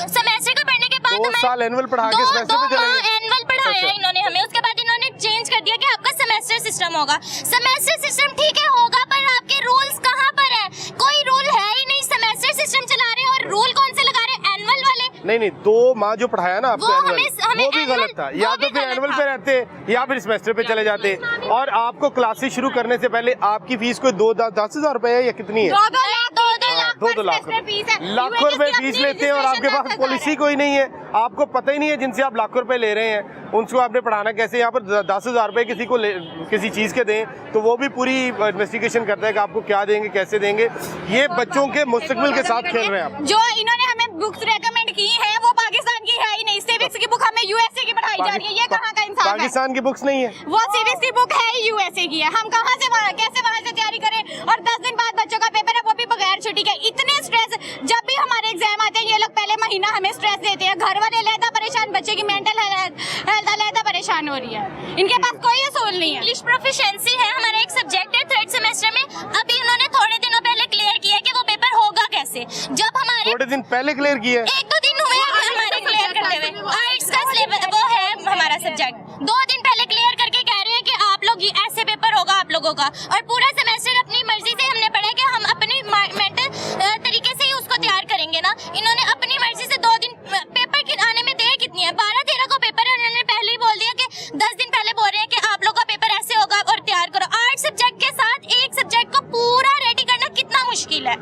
Semester का पढ़ने के बाद 2 साल एनुअल पढ़ा के सेमेस्टर पे चले गए। एनुअल पढ़ाया इन्होंने हमें, उसके बाद इन्होंने चेंज कर दिया कि आपका सेमेस्टर सिस्टम होगा। सेमेस्टर सिस्टम ठीक है होगा, पर आपके रूल्स कहाँ पर है? कोई रूल है ही नहीं। सेमेस्टर सिस्टम चला रहे हैं और रूल कौन से लगा रहे हैं? एनुअल वाले। नहीं 2 माह जो पढ़ाया ना आपको एनुअल, वो भी गलत था। या तो फिर एनुअल पे रहते या फिर सेमेस्टर पे चले जाते। और आपको क्लासेस शुरू करने से पहले आपकी फीस कोई 10,000 रुपए है या कितनी है? 2 लाख लाखों रुपए फीस लेते हैं और आपके पास पॉलिसी कोई नहीं है। आपको पता ही नहीं है जिनसे आप लाखों रुपए ले रहे हैं उनको आपने पढ़ाना कैसे। यहाँ पर 10,000 रुपए किसी को किसी चीज के दें तो वो भी पूरी इन्वेस्टिगेशन करता है कि आपको क्या देंगे, कैसे देंगे। ये बच्चों के मुस्तकबिल के साथ खेल रहे हैं आप। जो इन्होंने हमें बुक्स रेकमेंड की है वो पाकिस्तान की है ही नहीं। सिविक्स की बुक हमें यूएसए की पढ़ाई जा रही है, ये कहाँ का इंसाफ है? पाकिस्तान की बुक्स नहीं है, वो सिविक्स की बुक है ही यूएसए की है। हम कहाँ से कैसे वहाँ से तैयारी करें? और 10 दिन बाद बच्चों का पेपर है, वो भी बगैर छुट्टी के। इतने स्ट्रेस, जब भी हमारे एग्जाम आते हैं ये लोग पहले महीना हमें स्ट्रेस देते हैं। घर वाले लेता परेशान, बच्चे की मेंटल हेल्थ लेता परेशान हो रही है। इनके पास कोई असूल नहीं है। इंग्लिश प्रोफिशिएंसी है हमारा एक सब्जेक्ट है 3rd सेमेस्टर में। अभी उन्होंने थोड़े दिनों पहले क्लियर किया कि वो पेपर होगा कैसे। जब हमारे थोड़े दिन पहले क्लियर किया है, 1-2 दिन हुए हमारे क्लियर करते हुए। आर्ट्स का सिलेबस वो है हमारा सब्जेक्ट, 2 दिन पहले क्लियर करके कह रहे हैं कि आप लोग ऐसे पेपर होगा आप लोगों का। और पूरा सेमेस्टर अपनी मर्जी से हमने पढ़ा कि हम अपनी मेंटल तरीके से ही उसको तैयार करेंगे ना। इन्होंने अपनी मर्जी से 2 दिन पेपर आने में देर कितनी है? 12-13 को पेपर है, उन्होंने पहले ही बोल दिया कि 10 दिन पहले बोल रहे हैं कि आप लोग का पेपर ऐसे होगा और तैयार करो। 8 सब्जेक्ट के साथ एक सब्जेक्ट को पूरा रेडी करना कितना मुश्किल है।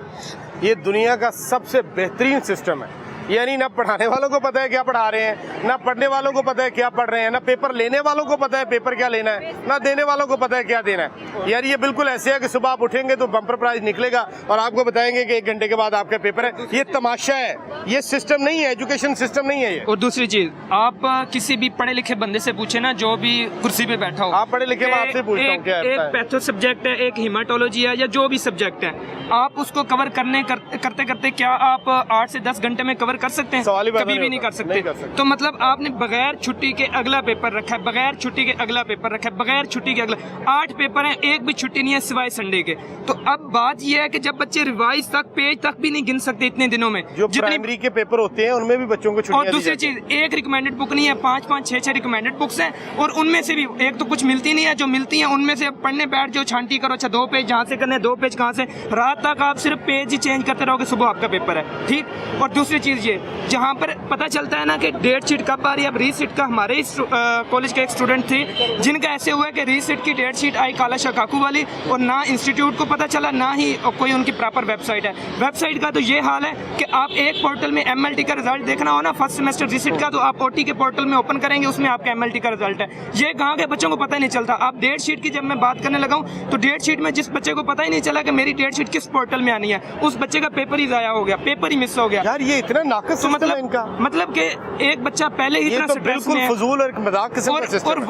ये दुनिया का सबसे बेहतरीन सिस्टम है। यानी ना पढ़ाने वालों को पता है क्या पढ़ा रहे हैं, ना पढ़ने वालों को पता है क्या पढ़ रहे हैं, ना पेपर लेने वालों को पता है पेपर क्या लेना है, ना देने वालों को पता है क्या देना है। यार ये बिल्कुल ऐसे है कि सुबह आप उठेंगे तो बम्पर प्राइज निकलेगा और आपको बताएंगे कि 1 घंटे के बाद आपका पेपर है। ये तमाशा है, ये सिस्टम नहीं है, एजुकेशन सिस्टम नहीं है ये। और दूसरी चीज, आप किसी भी पढ़े लिखे बंदे से पूछे ना, जो भी कुर्सी पे बैठा हो, आप पढ़े लिखे, मैं आपसे पूछता हूं क्या है? एक पैथो सब्जेक्ट है, एक हिमाटोलॉजी है, या जो भी सब्जेक्ट है, आप उसको कवर करते करते क्या आप 8 से 10 घंटे में कवर कर सकते हैं? कभी भी नहीं कर सकते। तो मतलब आपने बगैर छुट्टी के अगला पेपर रखा है, बगैर छुट्टी के अगला पेपर रखा है, बगैर छुट्टी के अगला। 8 पेपर हैं, एक भी छुट्टी नहीं है सिवाय संडे के। तो अब बात यह है कि जब बच्चे रिवाइज तक, पेज तक भी नहीं गिन सकते इतने दिनों में, जो प्राइमरी के पेपर होते हैं उनमें भी बच्चों को छुट्टियां और दूसरी चीज, एक रिकमेंडेड बुक नहीं है, 5-5, 6-6 रिकमेंडेड बुक्स हैं। और उनमें से भी एक तो कुछ मिलती नहीं है, जो मिलती है उनमें से पढ़ने बैठ जो छांटी करो। अच्छा 2 पेज जहाँ से करने, 2 पेज कहाँ से, रात तक आप सिर्फ पेज ही चेंज करते रहोगे, सुबह आपका पेपर है। ठीक। और दूसरी चीज ये, जहाँ पर पता चलता है ना कि डेट शीट कब आ रही है। अब रीसीट का हमारे इस कॉलेज के एक स्टूडेंट थे जिनका ऐसे हुआ कि रीसीट की डेट शीट आई काला शकाकू वाली, और ना इंस्टीट्यूट को पता चला ना ही कोई उनकी प्रॉपर वेबसाइट है। वेबसाइट का तो ये हाल है कि आप एक पोर्टल में MLT का रिजल्ट देखना हो ना 1st सेमेस्टर रीसीट का, तो आप OT के पोर्टल में ओपन करेंगे, उसमें आपका MLT का रिजल्ट है। ये गाँव के बच्चों को पता ही नहीं चलता। आप डेट शीट की जब मैं बात करने लगा हूँ तो डेट शीट में जिस बच्चे को पता ही नहीं चला कि मेरी डेट शीट किस पोर्टल में आनी है, उस बच्चे का पेपर ही जाया हो गया, पेपर ही मिस हो गया। यार ये इतना नाकस तो है इनका। मतलब कि एक बच्चा पहले ही इतना तो स्ट्रेस बिल्कुल में है। फजूल और मजाक किस्म का सिस्टम और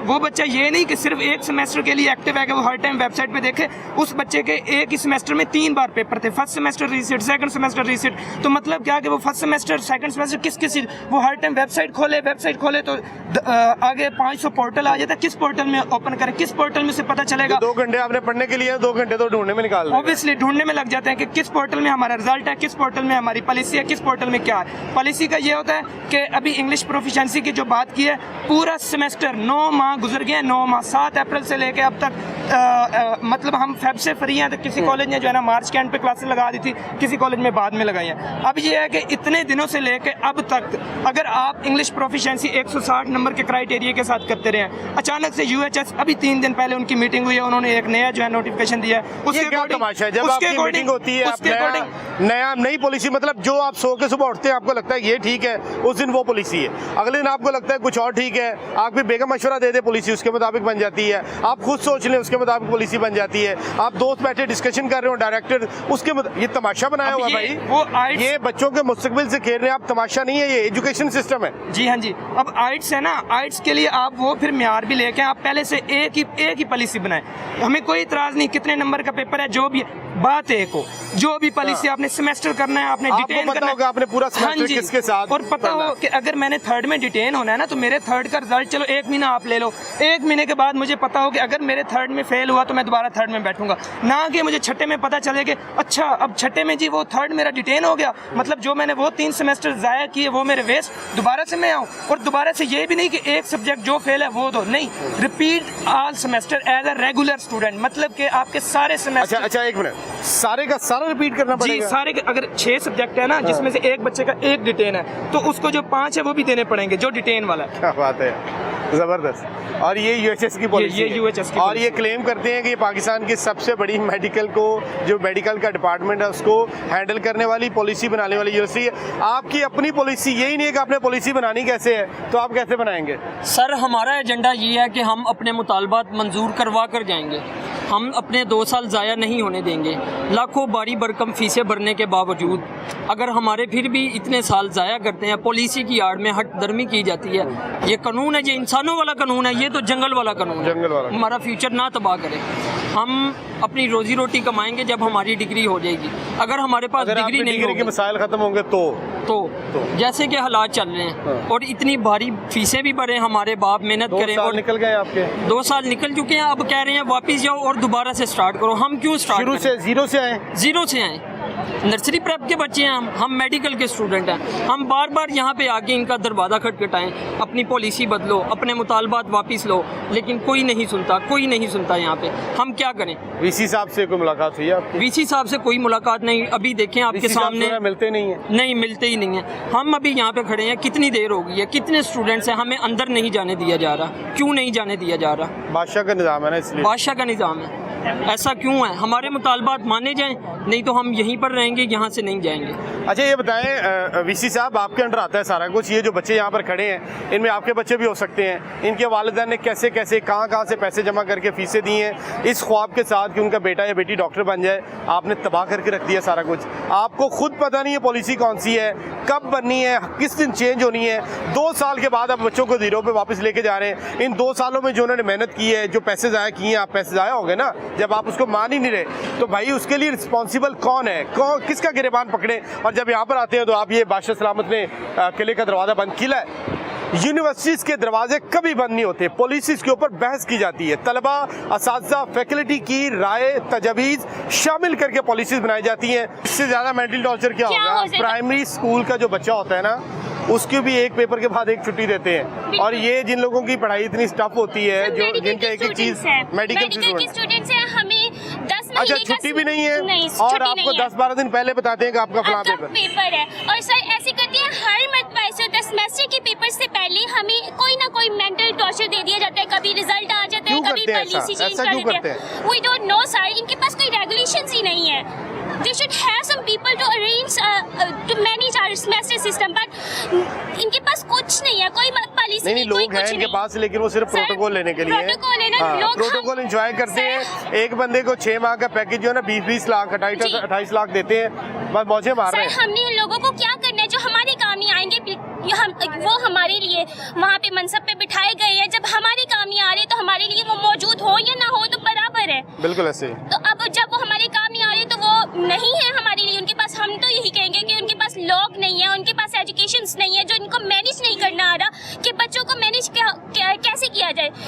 वो बच्चा ये नहीं कि सिर्फ एक सेमेस्टर के लिए एक्टिव है कि वो हर टाइम वेबसाइट पे देखे। उस बच्चे के एक ही सेमेस्टर में 3 बार पेपर थे, 1st semester receipt, 2nd semester receipt. तो मतलब क्या कि वो 1st सेमेस्टर 2nd सेमेस्टर किस वो हर टाइम वेबसाइट खोले तो आगे 500 पोर्टल आ जाता है। किस पोर्टल में ओपन करें, किस पोर्टल में से पता चलेगा? 2 घंटे आपने पढ़ने के लिए 2 घंटे तो ढूंढने में निकाल, ऑब्वियसली ढूंढने में लग जाते हैं कि किस पोर्टल में हमारा रिजल्ट है, किस पोर्टल में हमारी पॉलिसी है, किस पोर्टल में क्या है। पॉलिसी का ये होता है कि अभी इंग्लिश प्रोफिशिएंसी की जो बात की है, पूरा सेमेस्टर 9 माह गुजर गए, 9 माह 7 अप्रैल से लेके अब तक मतलब हम फेब से फ्री हैं। तो किसी कॉलेज ने जो है ना मार्च के एंड पे क्लासेस लगा दी थी, किसी कॉलेज में बाद में लगाई हैं। अब ये है कि इतने दिनों से लेके अब तक अगर आप इंग्लिश प्रोफिशिएंसी 160 नंबर के क्राइटेरिया के साथ करते रहे, अचानक से UHS अभी 3 दिन पहले उनकी मीटिंग हुई है, उन्होंने एक नया जो है नोटिफिकेशन दिया है। उसके तमाशा है जब आपकी मीटिंग होती है, नई पॉलिसी, मतलब जो आप सो के सुबह उठते हैं आपको लगता है ये ठीक है, उस दिन वो पॉलिसी है, अगले दिन आपको लगता है कुछ और ठीक है, आप भी बेगम मशवरा दे दे पॉलिसी उसके मुताबिक बन जाती है, आप खुद सोच लें उसके मुताबिक पॉलिसी बन जाती है, आप दोस्त बैठे डिस्कशन कर रहे हो डायरेक्टर उसके ये तमाशा बनाया हुआ भाई। वो ये बच्चों के मुस्तकबिल से खेल रहे हैं आप, तमाशा नहीं है, ये एजुकेशन सिस्टम है। जी हाँ जी। अब आइट्स है ना, आइट्स के लिए आप वो फिर म्यार भी लेके आप पहले से एक ही पॉलिसी बनाए। हमें कोई इतराज नहीं कितने नंबर का पेपर है, जो भी है। बात एक हो, जो भी पॉलिसी आपने सेमेस्टर करना है, आपने आपको डिटेन पता करना होगा आपने पूरा हाँ सेमेस्टर जी, किसके साथ और पता करना हो है। कि अगर मैंने थर्ड में डिटेन होना है ना, तो मेरे थर्ड का रिजल्ट चलो 1 महीना आप ले लो, 1 महीने के बाद मुझे पता हो कि अगर मेरे थर्ड में फेल हुआ तो मैं दोबारा थर्ड में बैठूंगा, ना कि मुझे छठे में पता चले कि अच्छा अब छठे में जी वो थर्ड मेरा डिटेन हो गया, मतलब जो मैंने वो 3 सेमेस्टर ज़ाया किए वो मेरे वेस्ट, दोबारा से मैं आऊँ। और दोबारा से ये भी नहीं कि एक सब्जेक्ट जो फेल है वो दो, नहीं, repeat all semester as a regular student, मतलब कि आपके सारे सेमेस्टर। अच्छा 1 मिनट, सारे का सारा रिपीट करना जी पड़ेगा? सारे अगर 6 सब्जेक्ट है ना, जिसमें से एक बच्चे का 1 डिटेन है, तो उसको जो 5 है वो भी देने पड़ेंगे, जो डिटेन वाला है। क्या बात है, जबरदस्त। और ये यूएचएस की पॉलिसी ये है। UHS की और पॉलिसी ये क्लेम करते हैं कि ये पाकिस्तान की सबसे बड़ी मेडिकल को, जो मेडिकल का डिपार्टमेंट है उसको हैंडल करने वाली, पॉलिसी बनाने वाली यूनिवर्सिटी है। आपकी अपनी पॉलिसी यही नहीं है कि आपने पॉलिसी बनानी कैसे है, तो आप कैसे बनाएंगे? सर हमारा एजेंडा ये है कि हम अपने मुतालबात मंजूर करवा कर जाएंगे, हम अपने 2 साल ज़ाया नहीं होने देंगे। लाखों बारी भरकम फीसें भरने के बावजूद अगर हमारे फिर भी इतने साल ज़ाया करते हैं, पॉलिसी की आड़ में हट दर्मी की जाती है। ये कानून है, ये इंसानों वाला कानून है, ये तो जंगल वाला कानून है। जंगल वाला। हमारा फ्यूचर ना तबाह करे। हम अपनी रोजी रोटी कमाएंगे जब हमारी डिग्री हो जाएगी। अगर हमारे पास अगर डिग्री आपकी नहीं डिग्री के होगी मसाइल खत्म होंगे तो जैसे कि हालात चल रहे हैं, हाँ। और इतनी भारी फीसें भी भरे, हमारे बाप मेहनत 2 करें साल और निकल गए आपके, 2 साल निकल चुके हैं, अब कह रहे हैं वापस जाओ और दोबारा से स्टार्ट करो। हम क्यों स्टार्ट शुरू करें? से जीरो से आए। जीरो से आए, नर्सरी प्रेप के बच्चे हैं हम मेडिकल के स्टूडेंट हैं। हम बार बार यहाँ पे आके इनका दरवाज़ा खटखटाएं, अपनी पॉलिसी बदलो, अपने मुतालबात वापस लो, लेकिन कोई नहीं सुनता, कोई नहीं सुनता। यहाँ पे हम क्या करें? वीसी साहब से कोई मुलाकात हुई है आपकी? वीसी साहब से कोई मुलाकात नहीं, अभी देखें आपके VC साहब सामने से मिलते नहीं है। नहीं मिलते ही नहीं है। हम अभी यहाँ पे खड़े हैं, कितनी देर हो गई है, कितने स्टूडेंट्स हैं, हमें अंदर नहीं जाने दिया जा रहा। क्यों नहीं जाने दिया जा रहा? बादशाह का निज़ाम है ना, इसलिए। बादशाह का निज़ाम है, ऐसा क्यों है? हमारे मुतालबात माने जाएं, नहीं तो हम यहीं पर रहेंगे, यहाँ से नहीं जाएंगे। अच्छा ये बताएं वीसी साहब, आपके अंडर आता है सारा कुछ, ये जो बच्चे यहाँ पर खड़े हैं इनमें आपके बच्चे भी हो सकते हैं, इनके वालिदैन ने कैसे कैसे कहाँ से पैसे जमा करके फीसें दी हैं इस ख्वाब के साथ कि उनका बेटा या बेटी डॉक्टर बन जाए, आपने तबाह करके रख दिया सारा कुछ। आपको खुद पता नहीं है पॉलिसी कौन सी है, कब बननी है, किस दिन चेंज होनी है। 2 साल के बाद आप बच्चों को जीरो पे वापस लेके जा रहे हैं। इन 2 सालों में जो उन्होंने मेहनत की है, जो पैसे ज़ाया किए हैं, आप पैसे ज़ाया हो गए ना, जब आप उसको मान ही नहीं रहे, तो भाई उसके लिए रिस्पॉन्सिबल कौन है, किसका गिरेबान पकड़े? और जब यहाँ पर आते हैं तो आप ये बादशाह सलामत ने किले का दरवाज़ा बंद किया है। यूनिवर्सिटीज़ के दरवाजे कभी बंद नहीं होते, पॉलिसीज़ के ऊपर बहस की जाती है, तलबा, असातिज़ा, फैकल्टी की राय तजवीज़ शामिल करके पॉलिसीज़ बनाई जाती हैं। इससे ज़्यादा मेंटल टॉर्चर क्या होगा? प्राइमरी स्कूल का जो बच्चा होता है ना, उसके भी एक पेपर के बाद एक छुट्टी देते हैं। और ये जिन लोगों की पढ़ाई इतनी टफ होती है, जो जिनका एक एक चीज़ मेडिकल की स्टूडेंट्स हैं, हमें 10 महीने अच्छा का छुट्टी भी नहीं है, नहीं, और छुट्टी आपको नहीं है। 10-12 दिन पहले बताते हैं कि आपका फलां आपका पेपर पेपर है। और सर ऐसे करते हैं, हर मरतबा ऐसे होता है, सेमेस्टर के पेपर से पहले हमें कोई ना कोई मेंटल टॉर्चर दे दिया जाता है। कभी रिजल्ट आ जाता है, क्यों कभी करते हैं ऐसा? पॉलिसी चेंज ऐसा कर क्यों देते करते हैं। वी डोंट नो सर, इनके पास कोई रेगुलेशंस ही नहीं है। They should have some people to arrange to manage our semester system, but इनके पास कुछ नहीं है, कोई पॉलिसी नहीं, लोग हैं इनके पास, लेकिन वो सिर्फ प्रोटोकॉल लेने के लिए हैं। प्रोटोकॉल है ना, लोग प्रोटोकॉल एंजॉय करते हैं। एक बंदे को 6 माह का पैकेज जो है ना 20-20 लाख 28 लाख देते हैं, बस मौजे मार रहे सर हैं। हमने उन लोगों को क्या करना है जो हमारे काम नहीं आएंगे? वो हमारे लिए वहाँ पे मनसब पे बिठाए गए हैं, जब हमारे काम नहीं आ रहे तो हमारे लिए वो मौजूद हो या ना हो तो बराबर है। बिल्कुल ऐसे। तो अब जब वो हमारे काम नहीं आ रहे तो वो नहीं है हमारे लिए उनके पास। हम तो यही कहेंगे कि उनके पास लोग नहीं है, उनके पास एजुकेशन नहीं है, जो इनको मैनेज नहीं करना आ रहा कि बच्चों को मैनेज कैसे किया जाए।